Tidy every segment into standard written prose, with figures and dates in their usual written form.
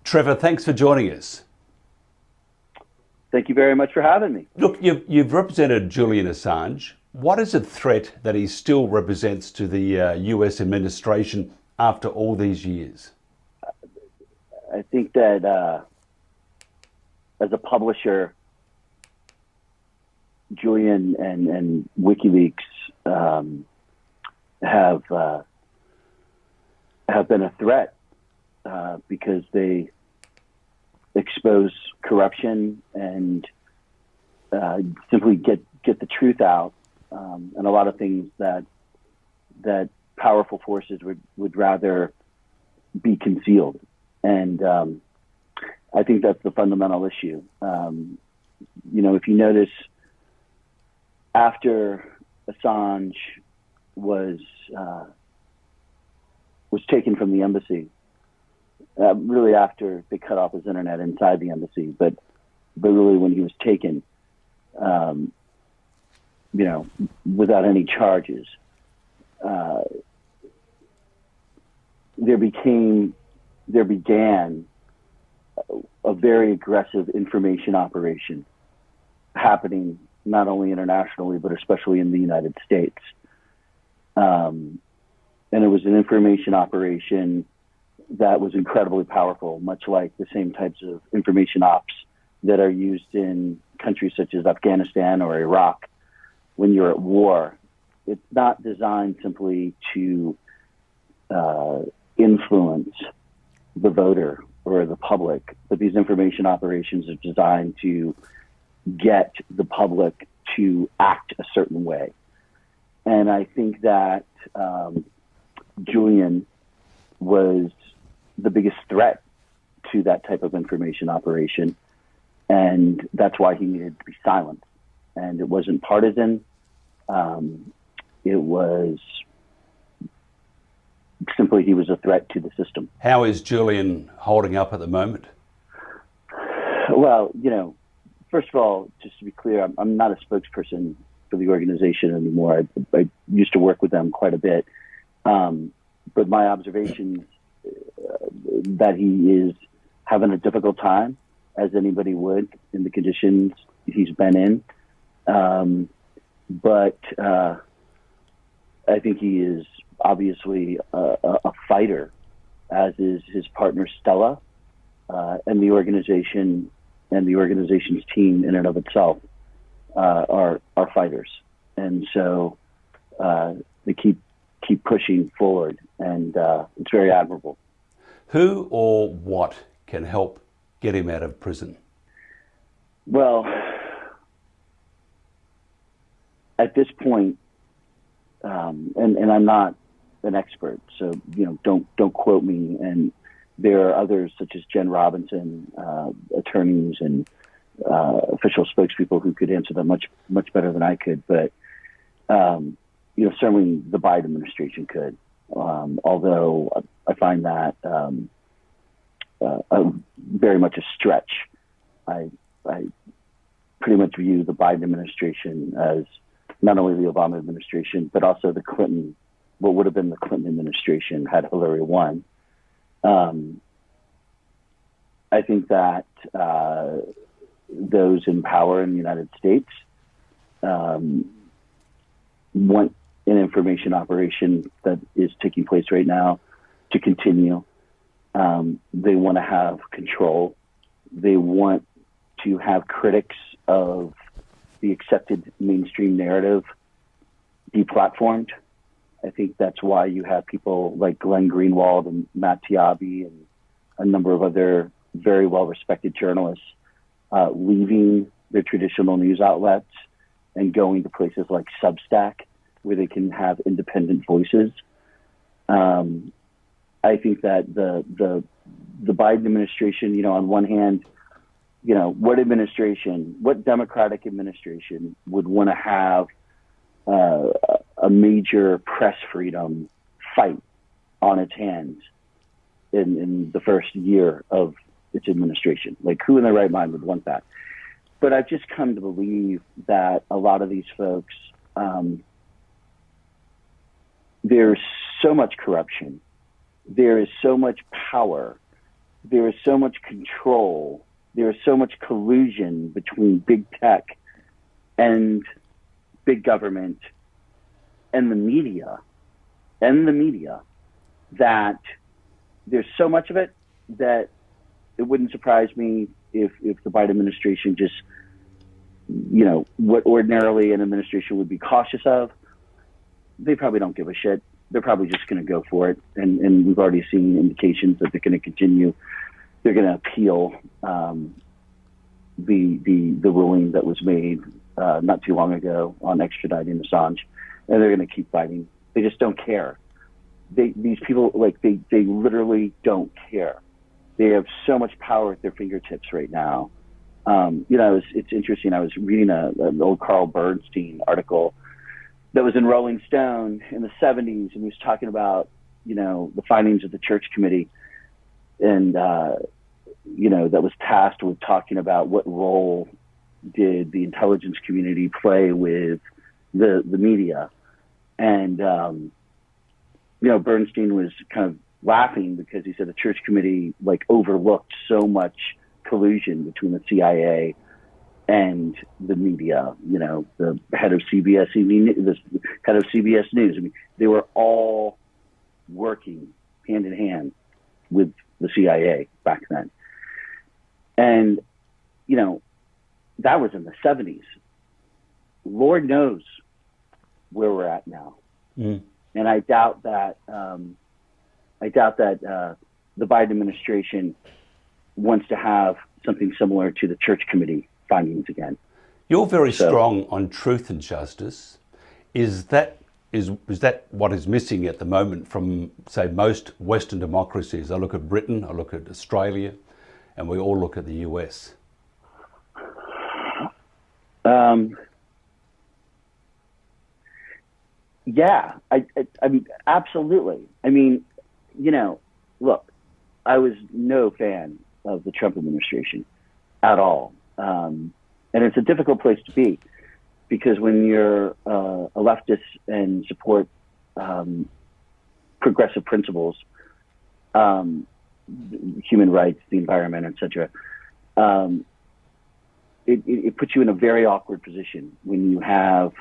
Trevor, thanks for joining us. Thank you very much for having me. Look, you've represented Julian Assange. What is a threat that he still represents to the US administration after all these years? I think that as a publisher, Julian and WikiLeaks have been a threat because they expose corruption and simply get the truth out, and a lot of things that powerful forces would rather be concealed. And I think that's the fundamental issue. If you notice, after Assange was taken from the embassy, really after they cut off his internet inside the embassy, but really when he was taken, without any charges, there began a very aggressive information operation happening not only internationally, but especially in the United States. And it was an information operation that was incredibly powerful, much like the same types of information ops that are used in countries such as Afghanistan or Iraq when you're at war. It's not designed simply to influence the voter or the public, but these information operations are designed to get the public to act a certain way. And I think that Julian was the biggest threat to that type of information operation, and that's why he needed to be silenced. And it wasn't partisan. It was simply he was a threat to the system. How is Julian holding up at the moment? Well, first of all, just to be clear, I'm not a spokesperson for the organization anymore. I used to work with them quite a bit. But my observations that he is having a difficult time, as anybody would, in the conditions he's been in. But I think he is obviously a fighter, as is his partner Stella, and the organization and the organization's team in and of itself are fighters. And so they keep pushing forward, and it's very admirable. Who or what can help get him out of prison? Well, at this point, and I'm not an expert, so don't quote me. And there are others such as Jen Robinson, attorneys and official spokespeople who could answer that much better than I could. But certainly the Biden administration could. Although I find that very much a stretch. I pretty much view the Biden administration as not only the Obama administration, but also the what would have been the Clinton administration had Hillary won. I think that those in power in the United States want an information operation that is taking place right now to continue. They want to have control. They want to have critics of the accepted mainstream narrative deplatformed. I think that's why you have people like Glenn Greenwald and Matt Taibbi and a number of other very well-respected journalists leaving their traditional news outlets and going to places like Substack, where they can have independent voices. I think that the Biden administration, on one hand, what Democratic administration would want to have a major press freedom fight on its hands in the first year of its administration? Like, who in their right mind would want that? But I've just come to believe that a lot of these folks, there's so much corruption, there is so much power there is so much control, there is so much collusion between big tech and big government and the media, that there's so much of it that it wouldn't surprise me if the Biden administration just, what ordinarily an administration would be cautious of, they probably don't give a shit. They're probably just going to go for it. And we've already seen indications that they're going to continue. They're going to appeal the ruling that was made not too long ago on extraditing Assange. And they're going to keep fighting. They just don't care. These people, they literally don't care. They have so much power at their fingertips right now. It's interesting. I was reading an old Carl Bernstein article that was in Rolling Stone in the 70s, and he was talking about, the findings of the Church Committee, and, that was tasked with talking about what role did the intelligence community play with the media. And, Bernstein was kind of laughing because he said the Church Committee overlooked so much collusion between the CIA and the media. The head of CBS, the head of CBS News. I mean, they were all working hand in hand with the CIA back then. And that was in the 70s. Lord knows where we're at now. Mm. And I doubt that the Biden administration wants to have something similar to the Church Committee findings again. You're very strong on truth and justice. Is that what is missing at the moment from, say, most Western democracies? I look at Britain, I look at Australia, and we all look at the US. Yeah, I mean, absolutely. I mean, look, I was no fan of the Trump administration at all. And it's a difficult place to be because when you're a leftist and support progressive principles, human rights, the environment, etc., it puts you in a very awkward position when you have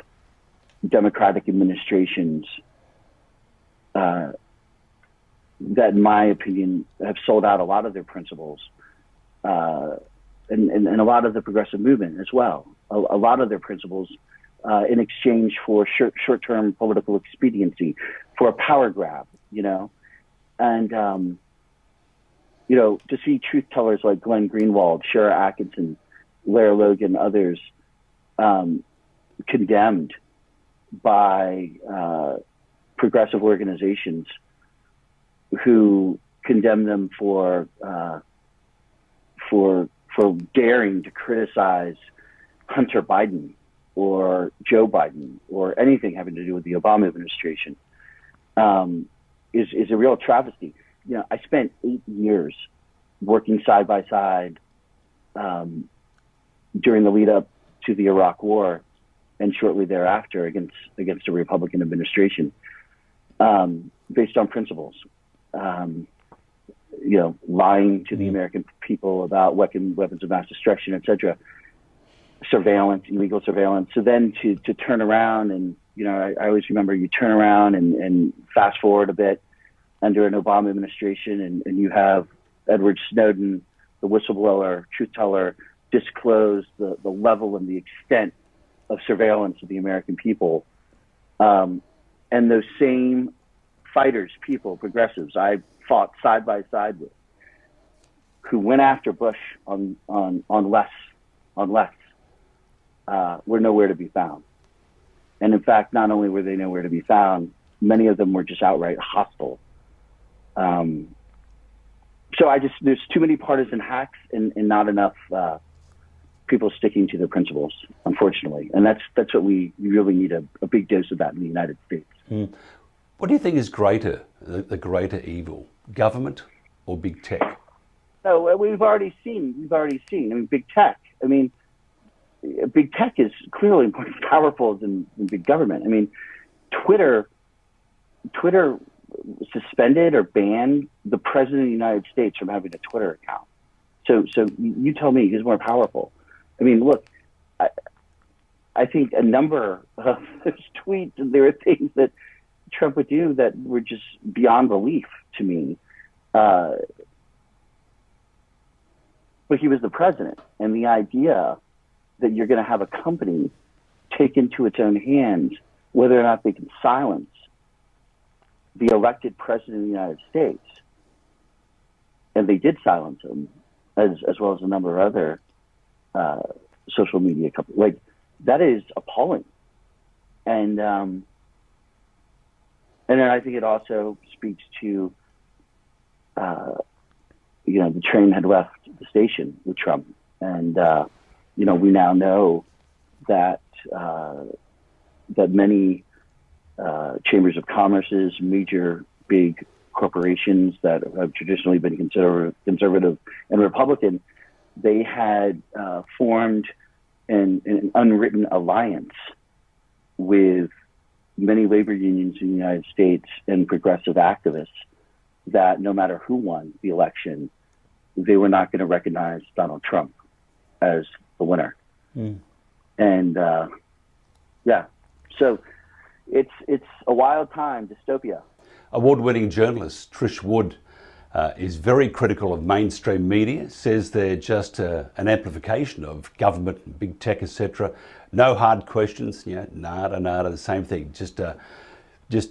democratic administrations that, in my opinion, have sold out a lot of their principles, and a lot of the progressive movement as well. A lot of their principles in exchange for short-term political expediency, for a power grab, and to see truth tellers like Glenn Greenwald, Shara Atkinson, Lara Logan, others condemned by progressive organizations who condemn them for daring to criticize Hunter Biden or Joe Biden or anything having to do with the Obama administration is a real travesty. I spent 8 years working side by side during the lead up to the Iraq War and shortly thereafter against a Republican administration, based on principles. Lying to the American people about weapons of mass destruction, etc. Surveillance, illegal surveillance. So then to turn around and, I always remember you turn around and fast forward a bit under an Obama administration and you have Edward Snowden, the whistleblower, truth teller, disclose the level and the extent of surveillance of the American people. And those same fighters, people, progressives, I fought side by side with, who went after Bush on less, were nowhere to be found. And in fact, not only were they nowhere to be found, many of them were just outright hostile. So there's too many partisan hacks and not enough people sticking to their principles, unfortunately. And that's what we really need a big dose of that in the United States. Mm. What do you think is greater, the greater evil, government or big tech? No, we've already seen. I mean, big tech. I mean, big tech is clearly more powerful than big government. I mean, Twitter suspended or banned the president of the United States from having a Twitter account. So you tell me who's more powerful. I mean, look, I think a number of those tweets, and there are things that Trump would do that were just beyond belief to me. But he was the president, and the idea that you're going to have a company take into its own hands whether or not they can silence the elected president of the United States, and they did silence him, as well as a number of other social media companies. Like, that is appalling, and then I think it also speaks to the train had left the station with Trump, and we now know that that many chambers of commerce's major big corporations that have traditionally been conservative and Republican, they had formed an unwritten alliance with many labor unions in the United States and progressive activists that no matter who won the election, they were not going to recognize Donald Trump as the winner. Mm. And so it's a wild time, dystopia. Award-winning journalist Trish Wood is very critical of mainstream media, says they're just an amplification of government, big tech, etc. No hard questions, nada, the same thing. Just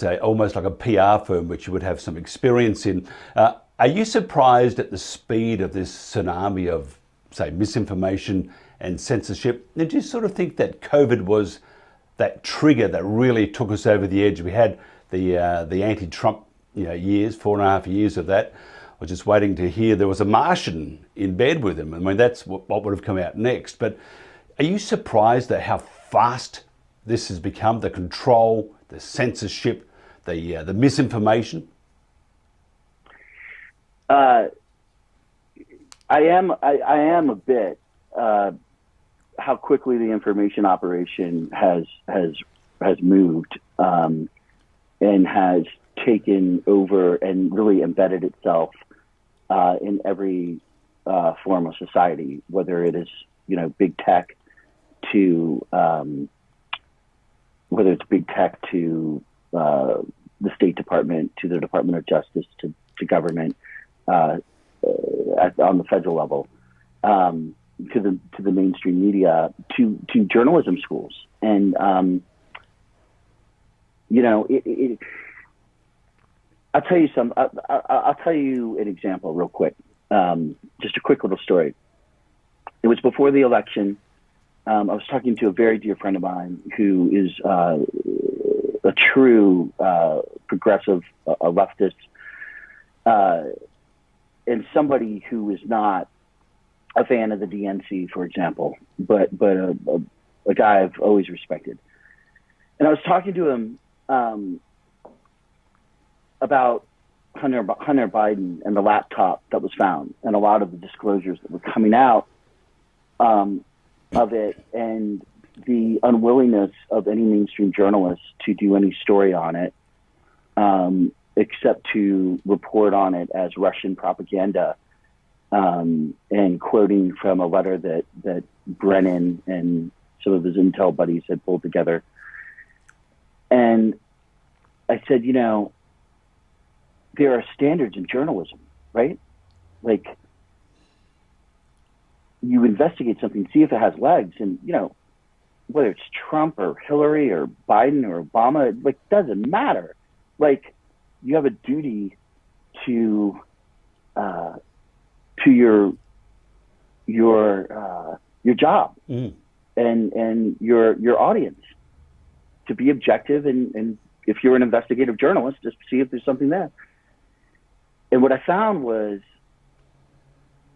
almost like a PR firm which you would have some experience in. Are you surprised at the speed of this tsunami of, say, misinformation and censorship? Did you sort of think that COVID was that trigger that really took us over the edge? We had the anti-Trump years, 4.5 years of that. I was just waiting to hear there was a Martian in bed with him. I mean, that's what would have come out next. But are you surprised at how fast this has become, the control, the censorship, the misinformation? I am a bit. How quickly the information operation has moved and has taken over and really embedded itself in every form of society, whether it is big tech to whether it's big tech to the State Department, to the Department of Justice, to government on the federal level, to the mainstream media, to journalism schools, and I'll tell you I'll tell you an example real quick. Just a quick little story. It was before the election. I was talking to a very dear friend of mine who is a true progressive, a leftist, and somebody who is not a fan of the DNC, for example, but a guy I've always respected. And I was talking to him about Hunter Biden and the laptop that was found, and a lot of the disclosures that were coming out of it, and the unwillingness of any mainstream journalist to do any story on it, except to report on it as Russian propaganda, and quoting from a letter that Brennan and some of his intel buddies had pulled together. And I said, there are standards in journalism, right? Like, you investigate something, see if it has legs, and whether it's Trump or Hillary or Biden or Obama, like, doesn't matter. Like, you have a duty to your job and your audience, to be objective, and if you're an investigative journalist, just see if there's something there. And what I found was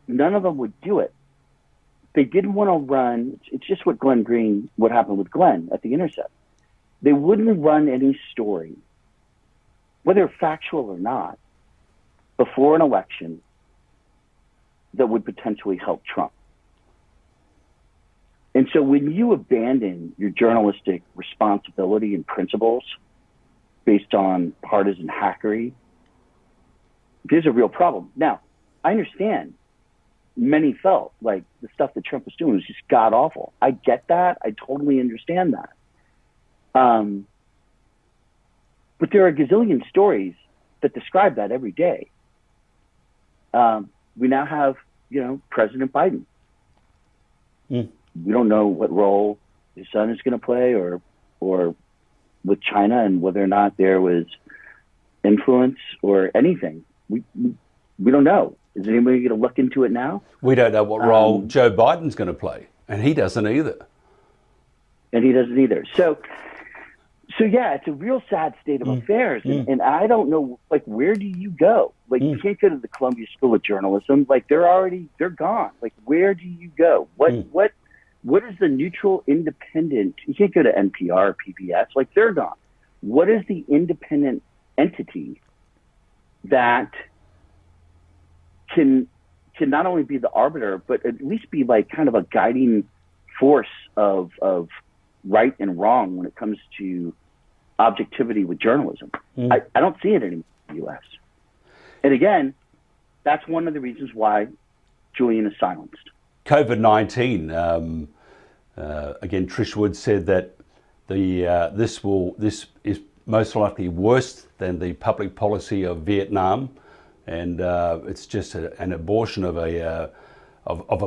none of them would do it. They didn't want to run. It's just what happened with Glenn at The Intercept. They wouldn't run any story, whether factual or not, before an election that would potentially help Trump. And so when you abandon your journalistic responsibility and principles based on partisan hackery, there's a real problem. Now, I understand many felt like the stuff that Trump was doing was just god awful. I get that. I totally understand that. But there are a gazillion stories that describe that every day. We now have, President Biden. We don't know what role his son is going to play, or with China, and whether or not there was influence or anything. We don't know. Is anybody going to look into it now? We don't know what role Joe Biden's going to play, and he doesn't either. So yeah, it's a real sad state of affairs, and I don't know, like, where do you go? Like, you can't go to the Columbia School of Journalism. Like, they're gone. Like, where do you go? What is the neutral, independent? You can't go to NPR or PBS. Like, they're gone. What is the independent entity that can not only be the arbiter, but at least be like kind of a guiding force of right and wrong when it comes to objectivity with journalism? I don't see it anymore in the U.S. And again, that's one of the reasons why Julian is silenced. COVID-19, again, Trish Wood said that this is most likely worse than the public policy of Vietnam, and it's just an abortion of a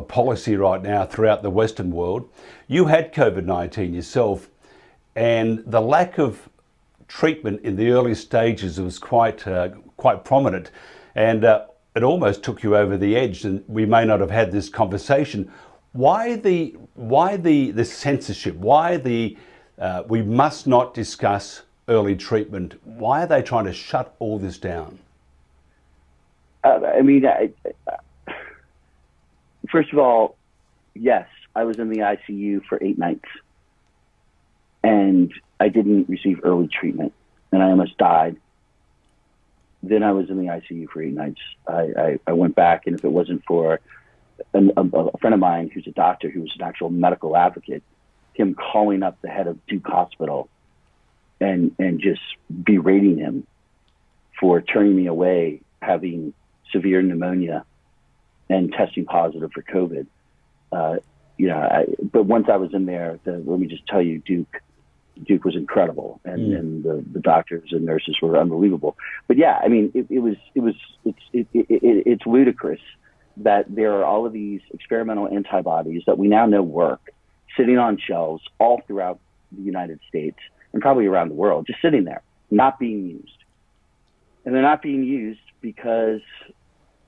policy right now throughout the Western world. You had COVID-19 yourself, and the lack of treatment in the early stages was quite prominent, and it almost took you over the edge. And we may not have had this conversation. Why the censorship? Why we must not discuss early treatment? Why are they trying to shut all this down? First of all, yes, I was in the ICU for 8 nights, and I didn't receive early treatment, and I almost died. Then I was in the ICU for 8 nights. I went back, and if it wasn't for a friend of mine who's a doctor, who was an actual medical advocate, him calling up the head of Duke Hospital and just berating him for turning me away, having severe pneumonia and testing positive for COVID. But once I was in there, let me just tell you, Duke was incredible, and the doctors and nurses were unbelievable. But yeah, I mean, it's ludicrous that there are all of these experimental antibodies that we now know work, sitting on shelves all throughout the United States and probably around the world, just sitting there, not being used. And they're not being used because,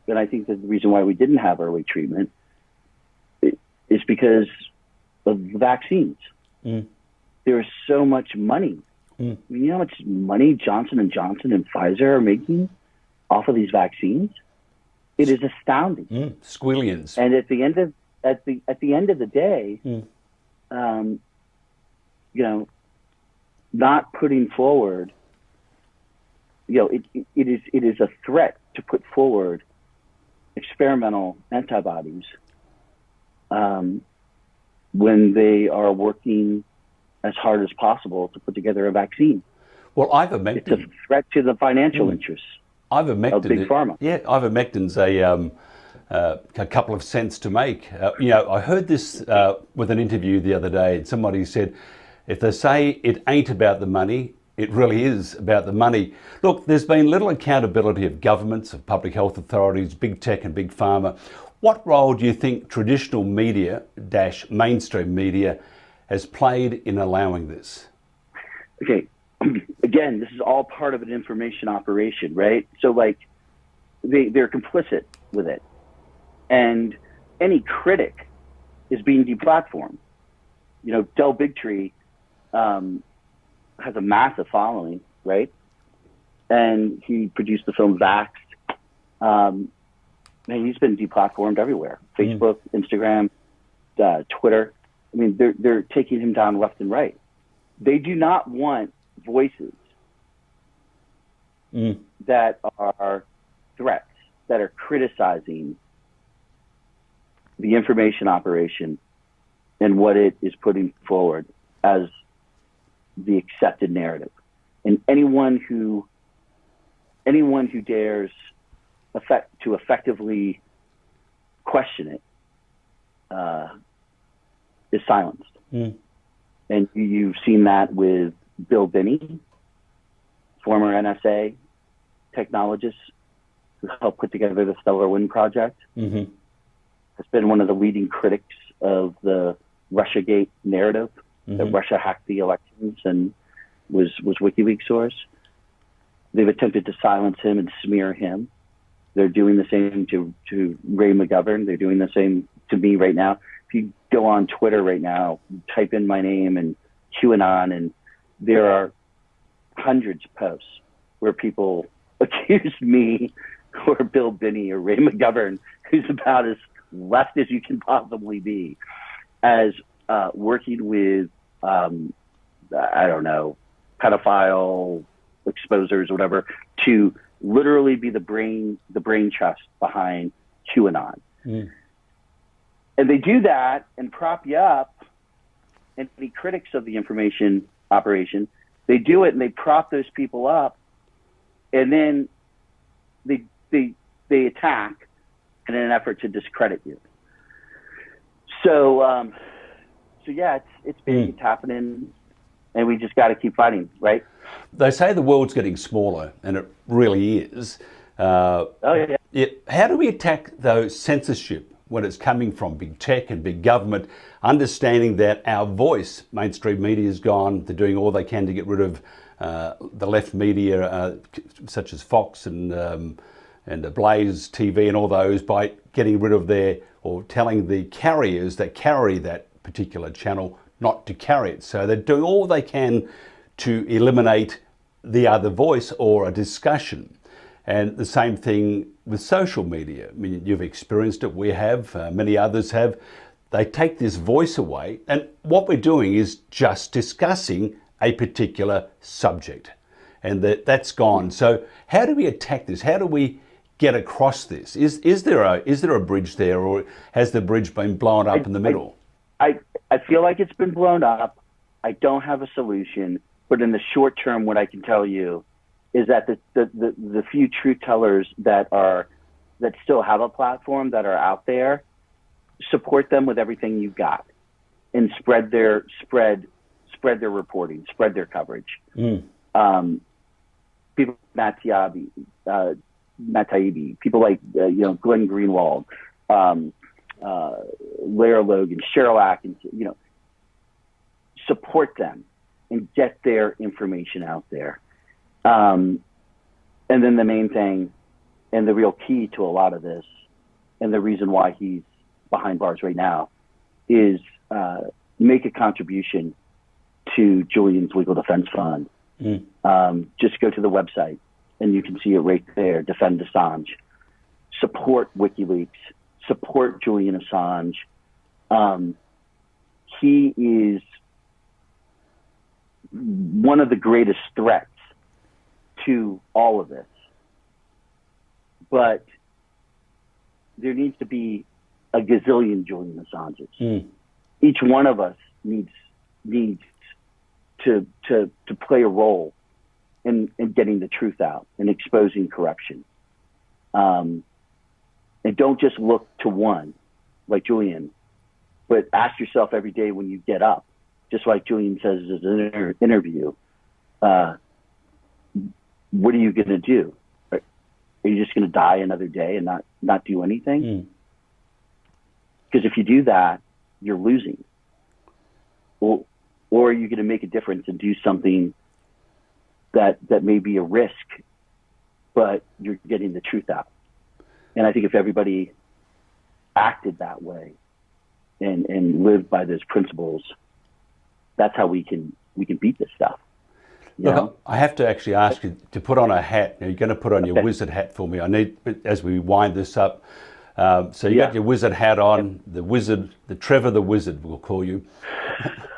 and I think that the reason why we didn't have early treatment is because of vaccines. There is so much money. You know how much money Johnson & Johnson and Pfizer are making off of these vaccines? It is astounding. Squillions. And at the end of the day, not putting forward, it is a threat to put forward experimental antibodies when they are working as hard as possible to put together a vaccine. Well, ivermectin. It's a threat to the financial interests ivermectin, of big pharma. Yeah, ivermectin's a couple of cents to make. I heard this with an interview the other day, and somebody said, if they say it ain't about the money, it really is about the money. Look, there's been little accountability of governments, of public health authorities, big tech and big pharma. What role do you think traditional media -- mainstream media has played in allowing this? Okay, again, this is all part of an information operation, right? So like, they're complicit with it. And any critic is being deplatformed. Del Bigtree has a massive following, right? And he produced the film Vaxxed. And he's been deplatformed everywhere. Facebook, Instagram, Twitter. I mean, they're taking him down left and right. They do not want voices that are threats, that are criticizing the information operation and what it is putting forward as the accepted narrative. And anyone who dares to effectively question it is silenced. Mm. And you've seen that with Bill Binney, former NSA technologist who helped put together the Stellar Wind project. Mm-hmm. Has been one of the leading critics of the Russiagate narrative, mm-hmm. that Russia hacked the elections and was WikiLeaks source. They've attempted to silence him and smear him. They're doing the same to Ray McGovern. They're doing the same to me right now. If you go on Twitter right now, type in my name and QAnon, and there are hundreds of posts where people accuse me or Bill Binney or Ray McGovern, who's about as left as you can possibly be, as working with, I don't know, pedophile exposers or whatever, to literally be the brain trust behind QAnon. Mm. And they do that and prop you up, and the critics of the information operation, they do it and they prop those people up, and then they attack in an effort to discredit you. So yeah, it's big, it's happening, and we just got to keep fighting, right? They say the world's getting smaller, and it really is. How do we attack those censorship when it's coming from big tech and big government, understanding that our voice, mainstream media is gone, they're doing all they can to get rid of the left media, such as Fox and Blaze TV and all those, by getting rid of or telling the carriers that carry that particular channel not to carry it. So they're doing all they can to eliminate the other voice or a discussion. And the same thing with social media. I mean, you've experienced it, we have, many others have. They take this voice away, and what we're doing is just discussing a particular subject, and that's gone. So how do we attack this? How do we get across this? Is there a bridge there, or has the bridge been blown up in the middle? I feel like it's been blown up. I don't have a solution, but in the short term, what I can tell you is that the few truth tellers that still have a platform, that are out there, support them with everything you've got, and spread their reporting, spread their coverage. People like Matt Taibbi, people like Glenn Greenwald, Lara Logan, Cheryl Atkins, support them and get their information out there. And then the main thing, and the real key to a lot of this, and the reason why he's behind bars right now, is make a contribution to Julian's Legal Defense Fund. Just go to the website and you can see it right there. Defend Assange. Support WikiLeaks. Support Julian Assange. He is one of the greatest threats to all of this. But there needs to be a gazillion Julian Assange's. Each one of us needs to play a role in getting the truth out and exposing corruption. And don't just look to one like Julian, but ask yourself every day when you get up, just like Julian says in his interview, what are you going to do? Are you just going to die another day and not do anything? Because if you do that, you're losing. Or are you going to make a difference and do something that may be a risk, but you're getting the truth out? And I think if everybody acted that way and lived by those principles, that's how we can beat this stuff. Look, I have to actually ask you to put on a hat. You're going to put on your wizard hat for me. I need, as we wind this up. So you got your wizard hat on, the wizard, the Trevor the Wizard, we'll call you.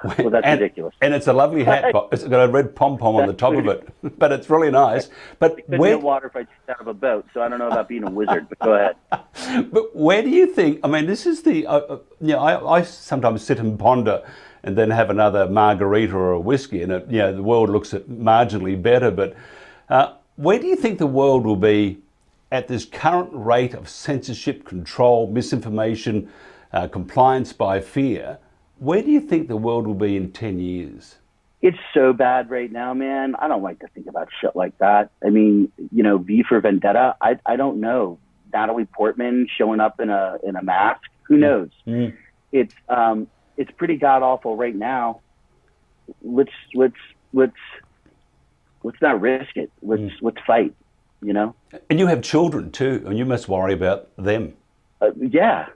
Well, that's ridiculous. And it's a lovely hat. It's got a red pom-pom on the top of it, but it's really nice. But couldn't get water if I jumped out of a boat, so I don't know about being a wizard, but go ahead. But where do you think, I mean, this is the, I sometimes sit and ponder and then have another margarita or a whiskey, and the world looks at marginally better. But where do you think the world will be at this current rate of censorship, control, misinformation, compliance by fear? Where do you think the world will be in 10 years? It's so bad right now, man. I don't like to think about shit like that. I mean, V for Vendetta. I don't know. Natalie Portman showing up in a mask. Who knows? Mm. It's pretty god awful right now. Let's not risk it. Let's fight. And you have children too, and you must worry about them. Yeah,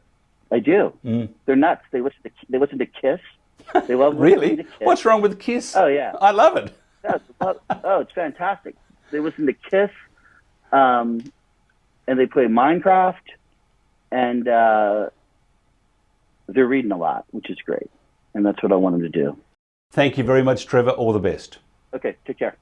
I do. Mm. They're nuts. They listen to Kiss. They love really? To Kiss. What's wrong with Kiss? Oh yeah, I love it. It's fantastic. They listen to Kiss, and they play Minecraft, and they're reading a lot, which is great, and that's what I want them to do. Thank you very much, Trevor. All the best. Okay, take care.